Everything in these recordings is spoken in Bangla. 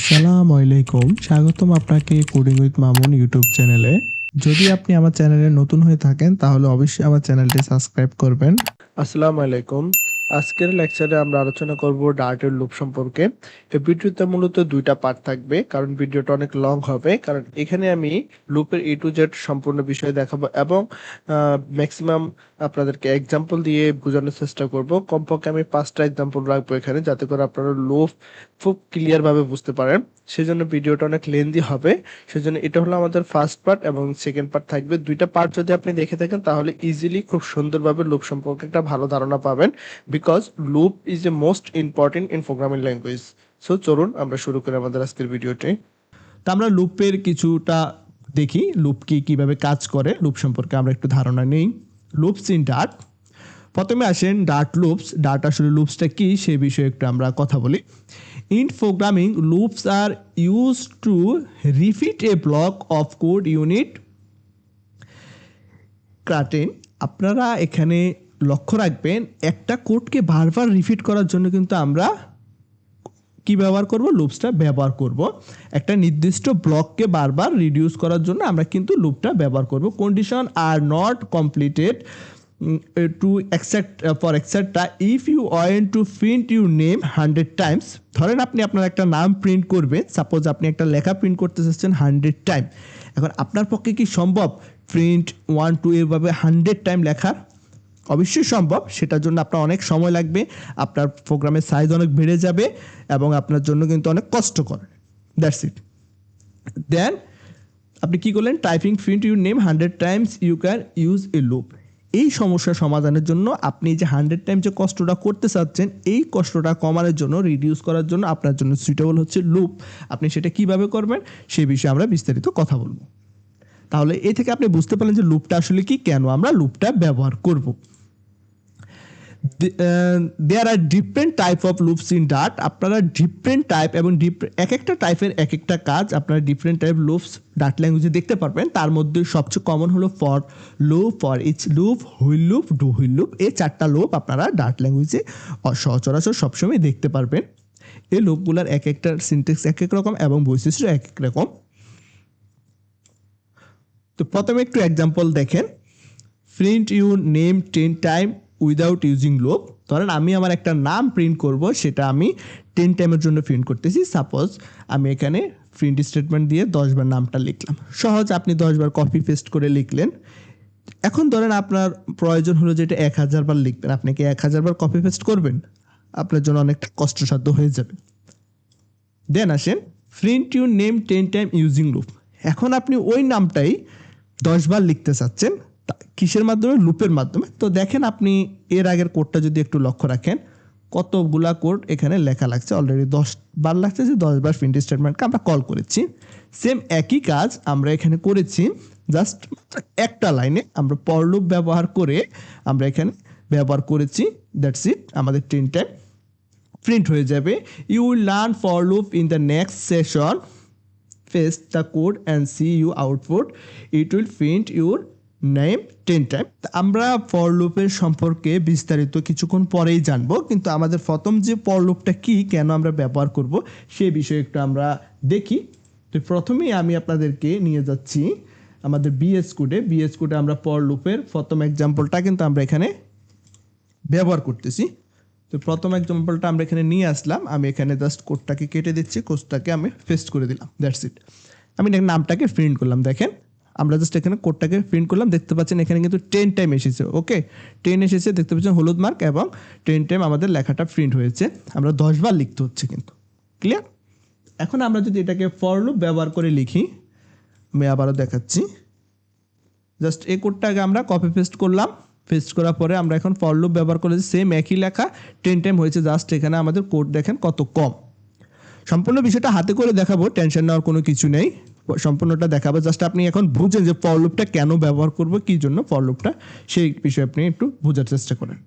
আসসালামু আলাইকুম, স্বাগতম আপনাকে কোডিং উইথ মামুন ইউটিউব চ্যানেলে। যদি আপনি আমার চ্যানেলে নতুন হয়ে থাকেন তাহলে অবশ্যই আমার চ্যানেলটি সাবস্ক্রাইব করবেন। আসসালামু আলাইকুম। আজকের লেকচারে আমরা আলোচনা করব ডার্টের লুপ সম্পর্কে। এই ভিডিওতে মূলত দুইটা পার্ট থাকবে, কারণ ভিডিওটা অনেক লং হবে। কারণ এখানে আমি লুপের এ টু জেড সম্পূর্ণ বিষয় দেখাবো এবং ম্যাক্সিমাম আপনাদেরকে এক্সাম্পল দিয়ে বোঝানোর চেষ্টা করব। কমপক্ষে আমি 5টা এক্সাম্পল রাখবো এখানে, যাতে করে আপনারা লুপ খুব ক্লিয়ার ভাবে বুঝতে পারেন। সেজন্য ভিডিওটা অনেক লেন্দি হবে। সেজন্য এটা হলো আমাদের ফার্স্ট পার্ট এবং সেকেন্ড পার্ট থাকবে। দুইটা পার্ট যদি আপনি দেখে থাকেন তাহলে ইজিলি খুব সুন্দরভাবে লুপ সম্পর্কে একটা ভালো ধারণা পাবেন, because loop is a most important in programming language. So চলুন আমরা শুরু করি আমাদের আজকের ভিডিওটি। তো আমরা লুপের কিছুটা দেখি, লুপ কি কিভাবে কাজ করে, লুপ সম্পর্কে আমরা একটু ধারণা নেই। Loops in Dart. প্রথমে আসেন ডার্ট লুপস। ডার্ট আসলে লুপসটা কি সেই বিষয়ে একটু আমরা কথা বলি। In programming, loops are used to repeat a block of code unit. কাটেন, আপনারা এখানে লক্ষ্য রাখবেন একটা কোডকে বারবার রিপিট করার জন্য কিন্তু আমরা কি ব্যবহার করব, লুপসটা ব্যবহার করব। একটা নির্দিষ্ট ব্লককে বারবার রিডিউস করার জন্য আমরা কিন্তু লুপটা ব্যবহার করব। Condition are not completed to except for extra if you want to print your name 100 times. ধরেন আপনি আপনার একটা নাম প্রিন্ট করবেন, সাপোজ আপনি একটা লেখা প্রিন্ট করতে চাচ্ছেন 100 টাইম। এখন আপনার পক্ষে কি সম্ভব প্রিন্ট 1 2 এভাবে 100 টাইম লেখার? অবশ্যই সম্ভব। সেটার জন্য আপনার অনেক সময় লাগবে, আপনার প্রোগ্রামের সাইজ অনেক বেড়ে যাবে এবং আপনার জন্য কিন্তু অনেক কষ্টকর। That's it. দেন আপনি কি করলেন, typing print your name 100 times you can use a loop. এই সমস্যার সমাধানের জন্য আপনি যে 100 টাইম যে কষ্টটা করতে চাচ্ছেন, এই কষ্টটা কমানোর জন্য, রিডিউস করার জন্য আপনার জন্য সুইটেবল হচ্ছে লুপ। আপনি সেটা কিভাবে করবেন সেই বিষয়ে আমরা বিস্তারিত কথা বলবো। তাহলে এই থেকে আপনি বুঝতে পারলেন যে লুপটা আসলে কি, কেন আমরা লুপটা ব্যবহার করব। There are different type of loops in Dart. আপনারা ডিফারেন্ট টাইপ এবং এক একটা টাইপের এক একটা কাজ আপনারা ডিফারেন্ট টাইপ লুপস ডার্ট ল্যাঙ্গুয়েজে দেখতে পারবেন। তার মধ্যে সবচেয়ে কমন হলো for loop, for each loop, while loop, do while loop. এই 4টা লুপ আপনারা ডার্ট ল্যাঙ্গুয়েজে সচরাচর সবসময় দেখতে পারবেন। এই লুপগুলোর এক একটা সিনট্যাক্স এক এক রকম এবং বৈশিষ্ট্য এক এক রকম। তো প্রথমে একটু এক্সাম্পল দেখেন। Print your name 10 time without using loop. ধরেন আমি আমার একটা নাম প্রিন্ট করব, সেটা আমি 10 টাইমের জন্য প্রিন্ট করতেছি। সাপোজ আমি এখানে প্রিন্ট স্টেটমেন্ট দিয়ে 10 বার নামটা লিখলাম। সহজ, আপনি 10 বার কপি পেস্ট করে লিখলেন। এখন ধরেন আপনার প্রয়োজন হলো যে এটা 1000 বার লিখবেন, আপনি কি 1000 বার কপি পেস্ট করবেন? আপনার জন্য অনেকটা কষ্টসাধ্য হয়ে যাবে। দেন আসেন print your name 10 time using loop. এখন আপনি ওই নামটাই 10 বার লিখতে চাচ্ছেন, কিসের মাধ্যমে? লুপের মাধ্যমে। তো দেখেন আপনি এর আগের কোডটা যদি একটু লক্ষ্য রাখেন, কতগুলা কোড এখানে লেখা লাগছে, অলরেডি 10 বার লাগছে, যে 10 বার প্রিন্ট স্টেটমেন্টকে আমরা কল করেছি। সেম একই কাজ আমরা এখানে করেছি, জাস্ট একটা লাইনে আমরা ফর লুপ ব্যবহার করে আমরা এখানে ব্যবহার করেছি। দ্যাটস ইট, আমাদের 10 টাইম প্রিন্ট হয়ে যাবে। You will learn for loop in the next session. paste the code and see you output. It will print your name 10 time. আমরা ফর লুপের সম্পর্কে বিস্তারিত কিছুক্ষণ পরেই জানবো, কিন্তু আমাদের প্রথম যে ফর লুপটা কি, কেন আমরা ব্যবহার করব সেই বিষয়ে একটু আমরা দেখি। তো প্রথমেই আমি আপনাদেরকে নিয়ে যাচ্ছি আমাদের বিএস কোডে। বিএস কোডে আমরা ফর লুপের প্রথম এক্সাম্পলটা কিন্তু আমরা এখানে ব্যবহার করতেছি। তো প্রথম এক্সাম্পলটা আমরা এখানে নিয়ে আসলাম। আমি এখানে জাস্ট কোডটাকে কেটে দিচ্ছি, কোডটাকে আমি পেস্ট করে দিলাম। That's it. আমি নামটাকে প্রিন্ট করলাম। দেখেন আমরা জাস্ট এখানে কোডটাকে প্রিন্ট করলাম, দেখতে পাচ্ছেন এখানে কিন্তু 10 টাইম এসেছে। ওকে, 10 এসেছে, দেখতে পাচ্ছেন হলুদ মার্ক, এবং 10 টাইম আমাদের লেখাটা প্রিন্ট হয়েছে। আমরা 10 বার লিখতে হচ্ছে কিন্তু। ক্লিয়ার? এখন আমরা যদি এটাকে ফর লুপ ব্যবহার করে লিখি, আমি আবারও দেখাচ্ছি। জাস্ট এই কোডটাকে আমরা কপি পেস্ট করলাম। পেস্ট করার পরে আমরা এখন ফর লুপ ব্যবহার করেছি, সেম একই লেখা 10 টাইম হয়েছে। জাস্ট এখানে আমাদের কোড দেখেন কত কম। সম্পূর্ণ বিষয়টা হাতে করে দেখাবো, টেনশন নেওয়ার কোনো কিছু নেই, সম্পূর্ণটা দেখাবো। জাস্ট আপনি এখন বুঝেন যে ফর লুপটা কেন ব্যবহার করব, কি জন্য ফর লুপটা, সেই বিষয়ে আপনি একটু বোঝার চেষ্টা করেন।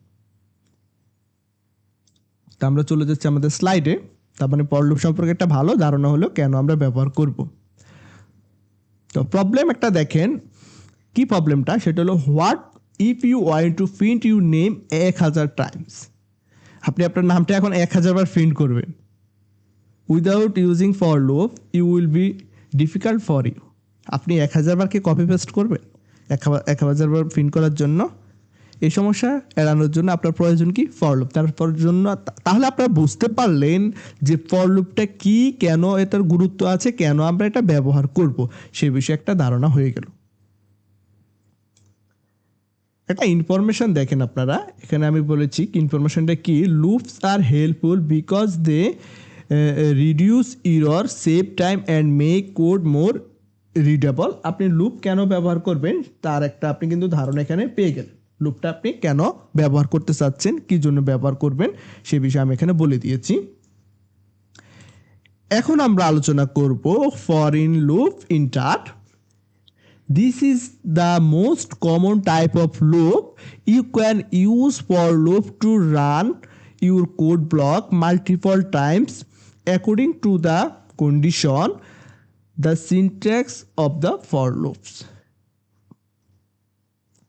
তা আমরা চলে যাচ্ছি আমাদের স্লাইডে। তার মানে ফর লুপ সম্পর্কে একটা ভালো ধারণা হলো কেন আমরা ব্যবহার করব। তো প্রবলেম একটা দেখেন, কি প্রবলেমটা, সেটা হলো what if you want to print your name 1000 times. আপনি আপনার নামটা এখন 1000 বার প্রিন্ট করবেন। Without using for loop you will be difficult for you. আপনি 1000 বার কি কপি পেস্ট করবেন 1000 বার প্রিন্ট করার জন্য? এই সমস্যা এড়ানোর জন্য আপনার প্রয়োজন কি ফর লুপ। তারপর জন্য তাহলে আপনারা বুঝতে পারলেন যে ফর লুপটা কি, কেন এটার গুরুত্ব আছে, কেন আমরা এটা ব্যবহার করব, সে বিষয়ে একটা ধারণা হয়ে গেল। একটা ইনফরমেশন দেখেন আপনারা, এখানে আমি বলেছি ইনফরমেশনটা কি, loops are helpful because they reduce error, save time and make code more readable. আপনি লুপ কেন ব্যবহার করবেন তার একটা আপনি কিন্তু ধারণা এখানে পেয়ে গেলেন। লুপটা আপনি কেন ব্যবহার করতে চাচ্ছেন, কি জন্য ব্যবহার করবেন, সে বিষয়ে আমি এখানে বলে দিয়েছি। এখন আমরা আলোচনা করব for in loop in Dart. This is the most common type of loop. You can use for loop to run your code block multiple times according to the condition, the syntax of the for loops.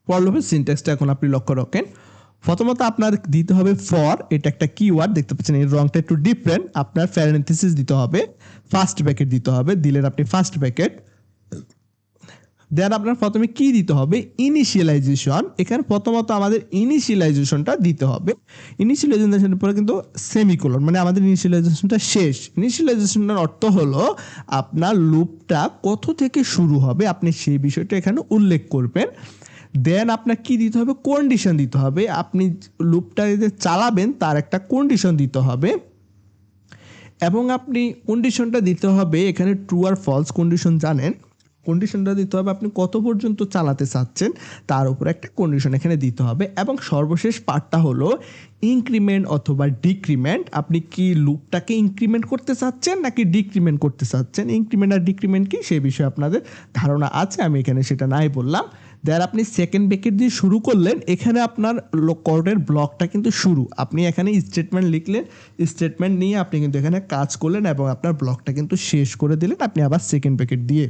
For loop সিনট্যাক্সটা এখন আপনি লক্ষ্য রাখেন। প্রথমত আপনার দিতে হবে ফর, এটা একটা কিওয়ার্ড দেখতে পাচ্ছেন, এর রংটা একটু ডিফারেন্ট। আপনার প্যারেন্থেসিস দিতে হবে, ফার্স্ট ব্র্যাকেট দিতে হবে, দিলেন আপনি ফার্স্ট ব্র্যাকেট। দেন আপনার প্রথমে কি দিতে হবে, ইনিশিয়ালাইজেশন। এখানে প্রথমত আমাদের ইনিশিয়ালাইজেশনটা দিতে হবে। ইনিশিয়ালাইজেশনের পরে কিন্তু সেমিকোলন, মানে আমাদের ইনিশিয়ালাইজেশনটা শেষ। ইনিশিয়ালাইজেশনের অর্থ হলো আপনার লুপটা কত থেকে শুরু হবে আপনি সেই বিষয়টা এখানে উল্লেখ করবেন। দেন আপনার কি দিতে হবে, কন্ডিশন দিতে হবে। আপনি লুপটা যে চালাবেন তার একটা কন্ডিশন দিতে হবে, এবং আপনি কন্ডিশনটা দিতে হবে এখানে ট্রু আর ফলস কন্ডিশন জানেন। কন্ডিশনটা দিতে হবে আপনি কত পর্যন্ত চালাতে চাচ্ছেন তার উপর একটা কন্ডিশন এখানে দিতে হবে। এবং সর্বশেষ পার্টটা হলো ইনক্রিমেন্ট অথবা ডিক্রিমেন্ট। আপনি কি লুপটাকে ইনক্রিমেন্ট করতে চাচ্ছেন নাকি ডিক্রিমেন্ট করতে চাচ্ছেন, ইনক্রিমেন্ট আর ডিক্রিমেন্ট কি সেই বিষয়ে আপনাদের ধারণা আছে, আমি এখানে সেটা নাই বললাম। দেন আপনি সেকেন্ড ব্র্যাকেট দিয়ে শুরু করলেন, এখানে আপনার কোডের ব্লকটা কিন্তু শুরু। আপনি এখানে স্টেটমেন্ট লিখলেন, স্টেটমেন্ট নিয়ে আপনি কিন্তু এখানে কাজ করলেন এবং আপনার ব্লকটা কিন্তু শেষ করে দিলেন আপনি আবার সেকেন্ড ব্র্যাকেট দিয়ে।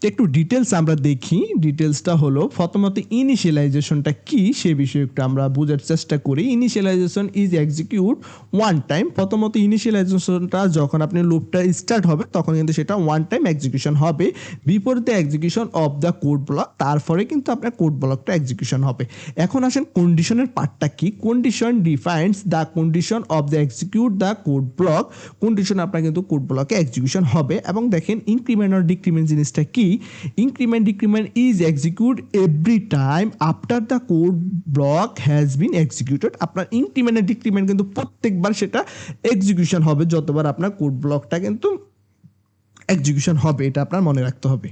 একটু ডিটেলস আমরা দেখি। ডিটেলসটা হলো প্রথমত ইনিশিয়ালাইজেশনটা কি সে বিষয়ে একটু আমরা বোঝার চেষ্টা করি। Initialization is execute one time. প্রথমত ইনিশিয়ালাইজেশনটা যখন আপনি লুপটা স্টার্ট হবে তখন কিন্তু সেটা ওয়ান টাইম এক্সিকিউশন হবে before the execution of the code block. তারপরে কিন্তু আপনার কোড ব্লকটা এক্সিকিউশন হবে। এখন আসেন কন্ডিশনের পার্টটা কি। Condition defines the condition of the execute the code block. Condition আপনার কিন্তু কোড ব্লকে এক্সিকিউশন হবে। এবং দেখেন ইনক্রিমেন্ট আর ডিক্রিমেন্ট জিনিসটা কি। Increment decrement is executed every time after the code block has been executed. আপনার ইনক্রিমেন্ট আর ডিক্রিমেন্ট কিন্তু প্রত্যেকবার সেটা এক্সিকিউশন হবে যতবার আপনার কোড ব্লকটা কিন্তু এক্সিকিউশন হবে, এটা আপনার মনে রাখতে হবে।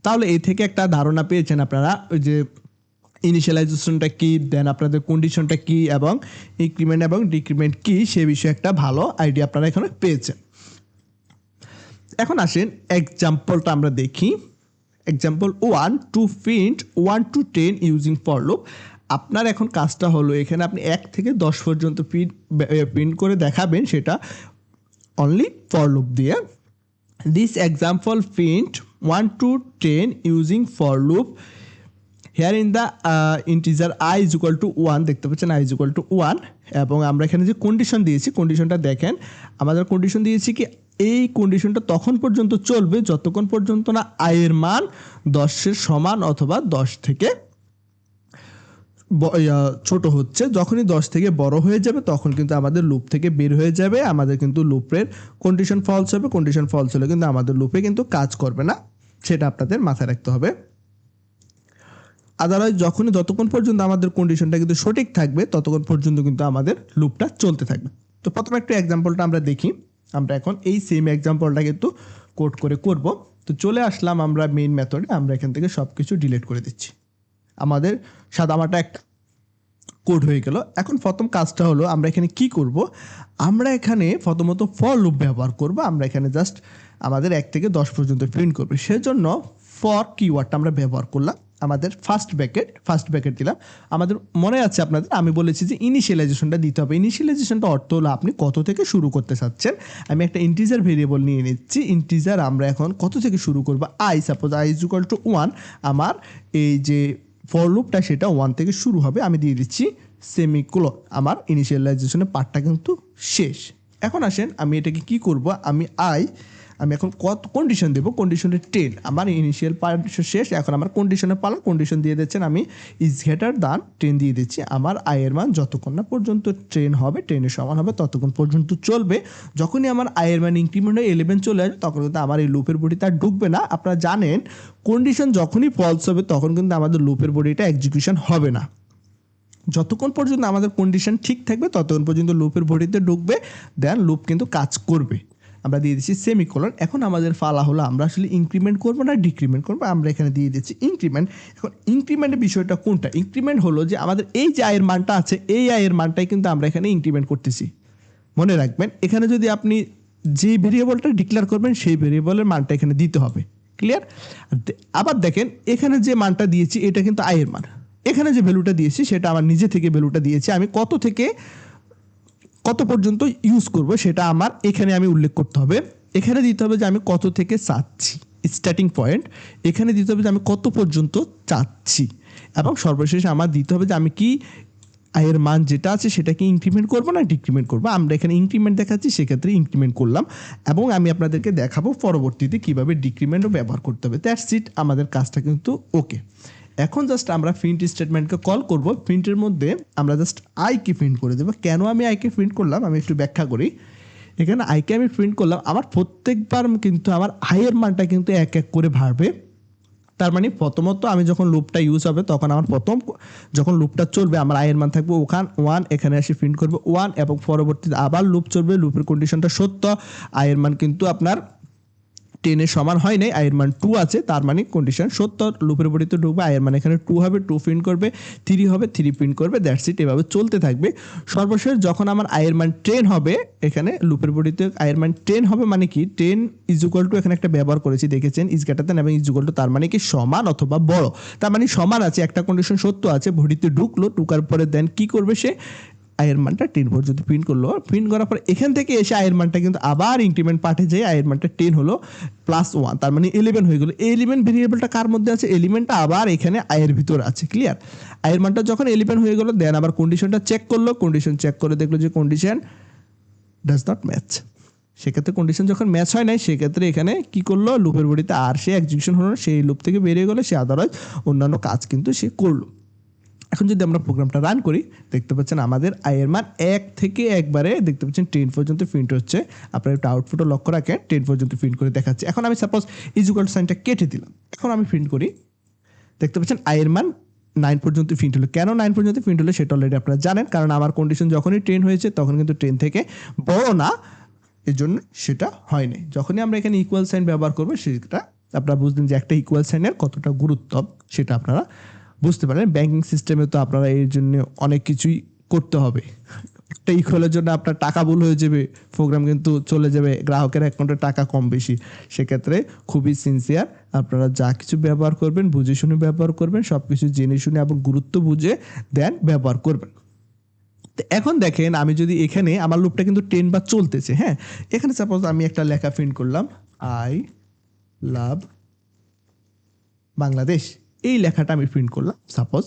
তাহলে এই থেকে একটা ধারণা পেয়েছেন আপনারা ওই যে ইনিশিয়ালাইজেশনটা কি, দেন আপনাদের কন্ডিশনটা কি এবং ইনক্রিমেন্ট এবং ডিক্রিমেন্ট কি সে বিষয়ে একটা ভালো আইডিয়া আপনারা এখানে পেয়েছেন। এখন আসেন এক্সাম্পলটা আমরা দেখি। Example 1 to print 1 to 10 using for loop. আপনার এখন কাজটা হলো এখানে আপনি 1 থেকে 10 পর্যন্ত প্রিন্ট করে দেখাবেন, সেটা অনলি ফর লুপ দিয়ে। This example print 1 to 10 using for loop here in the integer I is equal to 1, দেখতে পাচ্ছেন আই ইজ ইকুয়াল টু 1। এবং আমরা এখানে যে কন্ডিশন দিয়েছি, কন্ডিশনটা দেখেন, আমাদের কন্ডিশন দিয়েছি কি এই কন্ডিশনটা তখন পর্যন্ত চলবে যতক্ষণ পর্যন্ত না আয়ের মান 10-এর সমান অথবা 10 থেকে ছোট হচ্ছে। যখনই 10 থেকে বড় হয়ে যাবে তখন কিন্তু আমাদের লুপ থেকে বের হয়ে যাবে, আমাদের কিন্তু লুপের কন্ডিশন ফলস হবে। কন্ডিশন ফলস হলে কিন্তু আমাদের লুপে কিন্তু কাজ করবে না, সেটা আপনাদের মাথায় রাখতে হবে। আদারওয়াইজ যতক্ষণ পর্যন্ত আমাদের কন্ডিশনটা কিন্তু সঠিক থাকবে ততক্ষণ পর্যন্ত কিন্তু আমাদের লুপটা চলতে থাকবে। তো প্রথমে একটা এক্সাম্পলটা আমরা দেখি। আমরা এখন এই সেম এক্সাম্পলটা কিন্তু কোড করে করব। তো চলে আসলাম আমরা মেইন মেথডে, আমরা এখান থেকে সব কিছু ডিলিট করে দিচ্ছি। আমাদের সাদামাটা একটা কোড হয়ে গেল। এখন প্রথম কাজটা হলো আমরা এখানে কি করব, আমরা এখানে প্রথমত ফর লুপ ব্যবহার করব। আমরা এখানে জাস্ট আমাদের 1 থেকে 10 পর্যন্ত প্রিন্ট করবে, সেজন্য ফর কিওয়ার্ডটা আমরা ব্যবহার করলাম। আমাদের ফার্স্ট ব্র্যাকেট দিলাম। আমাদের মনে আছে আপনাদের আমি বলেছি যে ইনিশিয়ালাইজেশনটা দিতে হবে। ইনিশিয়ালাইজেশনটা অর্থ হলো আপনি কত থেকে শুরু করতে চাচ্ছেন। আমি একটা ইন্টিজার ভেরিয়েবল নিয়ে নিচ্ছি। ইন্টিজার আমরা এখন কত থেকে শুরু করব, I, suppose I is equal to 1। আমার এই যে ফর লুপটা সেটা 1 থেকে শুরু হবে। আমি দিয়ে দিচ্ছি সেমিকোলন। আমার ইনিশিয়ালাইজেশনের পার্টটা কিন্তু শেষ। এখন আসেন আমি এটাকে কি করব, আমি এখন কত কন্ডিশন দেবো, কন্ডিশনের 10, আমার ইনিশিয়াল পার্ট শেষ, এখন আমার কন্ডিশনের পালা, কন্ডিশন দিয়ে দিচ্ছেন আমি ইজ গ্রেটার দ্যান 10 দিয়ে দিচ্ছি। আমার এর মান যতক্ষণ না পর্যন্ত 10 হবে, 10-এর সমান হবে ততক্ষণ পর্যন্ত চলবে। যখনই আমার এর মান ইনক্রিমেন্ট হয়ে 11 চলে আসবে তখন কিন্তু আমার এই লুপের বডিটা আর ঢুকবে না। আপনারা জানেন কন্ডিশন যখনই ফলস হবে তখন কিন্তু আমাদের লুপের বডিটা এক্সিকিউশন হবে না। যতক্ষণ পর্যন্ত আমাদের কন্ডিশন ঠিক থাকবে ততক্ষণ পর্যন্ত লুপের বডিতে ঢুকবে, দেন লুপ কিন্তু কাজ করবে। আমরা দিয়ে দিচ্ছি সেমিকোলন। এখন আমাদের ফালা হলো আমরা আসলে ইনক্রিমেন্ট করবো না ডিক্রিমেন্ট করবো, আমরা এখানে দিয়ে দিচ্ছি ইনক্রিমেন্ট। এখন ইনক্রিমেন্টের বিষয়টা কোনটা, ইনক্রিমেন্ট হলো যে আমাদের এই যে আয়ের মানটা আছে এই আয়ের মানটাই কিন্তু আমরা এখানে ইনক্রিমেন্ট করতেছি। মনে রাখবেন এখানে যদি আপনি যে ভেরিয়েবলটা ডিক্লেয়ার করবেন সেই ভেরিয়েবলের মানটা এখানে দিতে হবে, ক্লিয়ার। আবার দেখেন এখানে যে মানটা দিয়েছি এটা কিন্তু আয়ের মান, এখানে যে ভ্যালুটা দিয়েছি সেটা আমার নিজে থেকে ভ্যালুটা দিয়েছি, আমি কত থেকে কত পর্যন্ত ইউজ করব সেটা আমার এখানে আমি উল্লেখ করতে হবে। এখানে দিতে হবে যে আমি কত থেকে চাচ্ছি স্টার্টিং পয়েন্ট, এখানে দিতে হবে যে আমি কত পর্যন্ত চাচ্ছি, এবং সর্বশেষে আমার দিতে হবে যে আমি কি আয়ের মান যেটা আছে সেটাকে ইনক্রিমেন্ট করবো না ডিক্রিমেন্ট করবো। আমরা এখানে ইনক্রিমেন্ট দেখাচ্ছি, সেক্ষেত্রে ইনক্রিমেন্ট করলাম, এবং আমি আপনাদেরকে দেখাবো পরবর্তীতে কীভাবে ডিক্রিমেন্টও ব্যবহার করতে হবে। দ্যাটস ইট, আমাদের কাজটা কিন্তু ওকে। এখন জাস্ট আমরা প্রিন্ট স্টেটমেন্টকে কল করব। প্রিন্টের মধ্যে আমরা জাস্ট আইকে প্রিন্ট করে দেবো। কেন আমি আইকে প্রিন্ট করলাম আমি একটু ব্যাখ্যা করি। এখানে আইকে আমি প্রিন্ট করলাম, আমার প্রত্যেকবার কিন্তু আমার আয়ের মানটা কিন্তু এক এক করে বাড়বে। তার মানে প্রথমত আমি যখন লুপটা ইউজ হবে তখন আমার যখন লুপটা চলবে আমার আয়ের মান থাকবে ওখান 1, এখানে এসে প্রিন্ট করবে 1, এবং পরবর্তীতে আবার লুপ চলবে, লুপের কন্ডিশনটা সত্য, আয়ের মান কিন্তু আপনার 10-এর সমান হয় নাই, আয়ের মান 2 আছে, তার মানে কন্ডিশন সত্য, লুপের বডিতে ঢুকবে, আয়ের মান এখানে 2 হবে, 2 প্রিন্ট করবে, 3 হবে, 3 প্রিন্ট করবে, দ্যাটস ইট, এভাবে চলতে থাকবে। সর্বশেষ যখন আমার আয়ের মান 10 হবে, এখানে লুপের বডিতে আয়ের মান 10 হবে মানে কি 10 ইজ ইকুয়াল টু, এখানে একটা ব্যবহার করেছি দেখেছেন ইজ গ্রেটার দ্যান এবং ইজ ইকুয়াল টু, তার মানে কি সমান অথবা বড়, তার মানে সমান আছে, একটা কন্ডিশন সত্য আছে, বডিতে ঢুকলো, ঢুকার পরে দেন কি করবে সে আয়ের মানটা 10 পর্যন্ত প্রিন্ট করলো, প্রিন্ট করার পর এখান থেকে এসে আয়ের মানটা কিন্তু আবার ইনক্রিমেন্ট পাঠে যায়, আয়ের মানটা 10 হলো +1, তার মানে 11 হয়ে গেলো। এই 11 ভেরিয়েবলটা কার মধ্যে আছে, এলিমেন্টটা আবার এখানে আয়ের ভিতর আছে, ক্লিয়ার। আয়ের মানটা যখন 11 হয়ে গেলো দেন আবার কন্ডিশনটা চেক করলো, কন্ডিশন চেক করে দেখলো যে কন্ডিশন ডাজ নট ম্যাচ, সেক্ষেত্রে কন্ডিশন যখন ম্যাচ হয় নাই সেক্ষেত্রে এখানে কি করলো লুপের বডিতে আর সে এক্সিকিউশন হলো না, সেই লুপ থেকে বেরিয়ে গেলো, সে আদারওয়াইজ অন্যান্য কাজ কিন্তু সে করলো। এখন যদি আমরা প্রোগ্রামটা রান করি দেখতে পাচ্ছেন আমাদের আয়ের মান 1 থেকে একবারে দেখতে পাচ্ছেন 10 পর্যন্ত প্রিন্ট হচ্ছে। আপনারা একটু আউটপুটও লক্ষ্য রাখেন, 10 পর্যন্ত প্রিন্ট করে দেখাচ্ছে। এখন আমি সাপোজ ইজ ইকুয়াল টু সাইনটা কেটে দিলাম, এখন আমি প্রিন্ট করি, দেখতে পাচ্ছেন আয়ের মান 9 পর্যন্ত প্রিন্ট হলো। কেন 9 পর্যন্ত প্রিন্ট হলো সেটা অলরেডি আপনারা জানেন, কারণ আমার কন্ডিশন যখনই 10 হয়েছে তখন কিন্তু 10 থেকে বড় না, এর জন্য সেটা হয়নি। যখনই আমরা এখানে ইকুয়াল সাইন ব্যবহার করবো সেটা আপনারা বুঝলেন যে একটা ইকুয়াল সাইনের কতটা গুরুত্ব সেটা আপনারা বুঝতে পারেন। ব্যাংকিং সিস্টেমে তো আপনারা এর জন্য অনেক কিছুই করতে হবে, একটা ইকুয়ালের জন্য আপনার টাকা ভুল হয়ে যাবে, প্রোগ্রাম কিন্তু চলে যাবে গ্রাহকের অ্যাকাউন্টে টাকা কম বেশি, সেক্ষেত্রে খুবই সিনসিয়ার আপনারা যা কিছু ব্যবহার করবেন বুঝে শুনে ব্যবহার করবেন, সব কিছু জেনে শুনে এবং গুরুত্ব বুঝে দেন ব্যবহার করবেন। এখন দেখেন আমি যদি এখানে আমার লুপটা কিন্তু 10 বার চলতেছে, হ্যাঁ, এখানে সাপোজ আমি একটা লেখা প্রিন্ট করলাম আই লাভ বাংলাদেশ, এই লেখাটা আমি প্রিন্ট করলাম। সাপোজ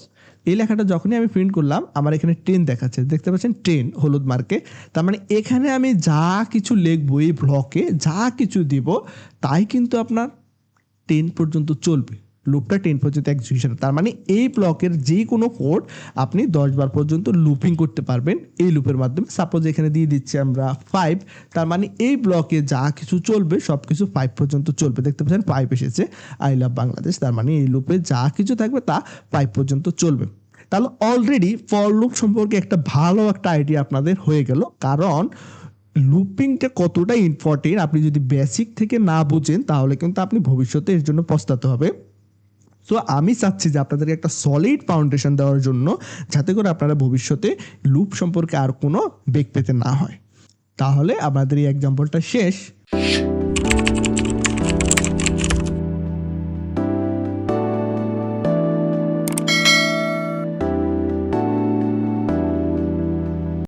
এই লেখাটা যখনই আমি প্রিন্ট করলাম আমার এখানে 10 দেখাচ্ছে, দেখতে পাচ্ছেন 10 হলুদ মার্কে, তার মানে এখানে আমি যা কিছু লিখবো এই ব্লকে যা কিছু দিব তাই কিন্তু আপনার 10 পর্যন্ত চলবে, লুপটা 10 পর্যন্ত এক্সিকিউশন, তার মানে এই ব্লকের যে কোনো কোড আপনি 10 বার পর্যন্ত লুপিং করতে পারবেন এই লুপের মাধ্যমে। সাপোজ এখানে দিয়ে দিচ্ছি আমরা 5, তার মানে এই ব্লকে যা কিছু চলবে সব কিছু 5 পর্যন্ত চলবে, দেখতে পাচ্ছেন 5 এসেছে আই লাভ বাংলাদেশ, তার মানে এই লুপে যা কিছু থাকবে তা 5 পর্যন্ত চলবে। তাহলে অলরেডি ফর লুপ সম্পর্কে একটা ভালো একটা আইডিয়া আপনাদের হয়ে গেল, কারণ লুপিংটা কতটা ইম্পর্টেন্ট আপনি যদি বেসিক থেকে না বুঝেন তাহলে কিন্তু আপনি ভবিষ্যতে এর জন্য পস্তাতে হবে। সো আমি চাচ্ছি যে আপনাদেরকে একটা সলিড ফাউন্ডেশন দেওয়ার জন্য, যাতে করে আপনারা ভবিষ্যতে লুপ সম্পর্কে আর কোনো বেগ পেতে না হয়। তাহলে আমাদের এই এক্সাম্পলটা শেষ।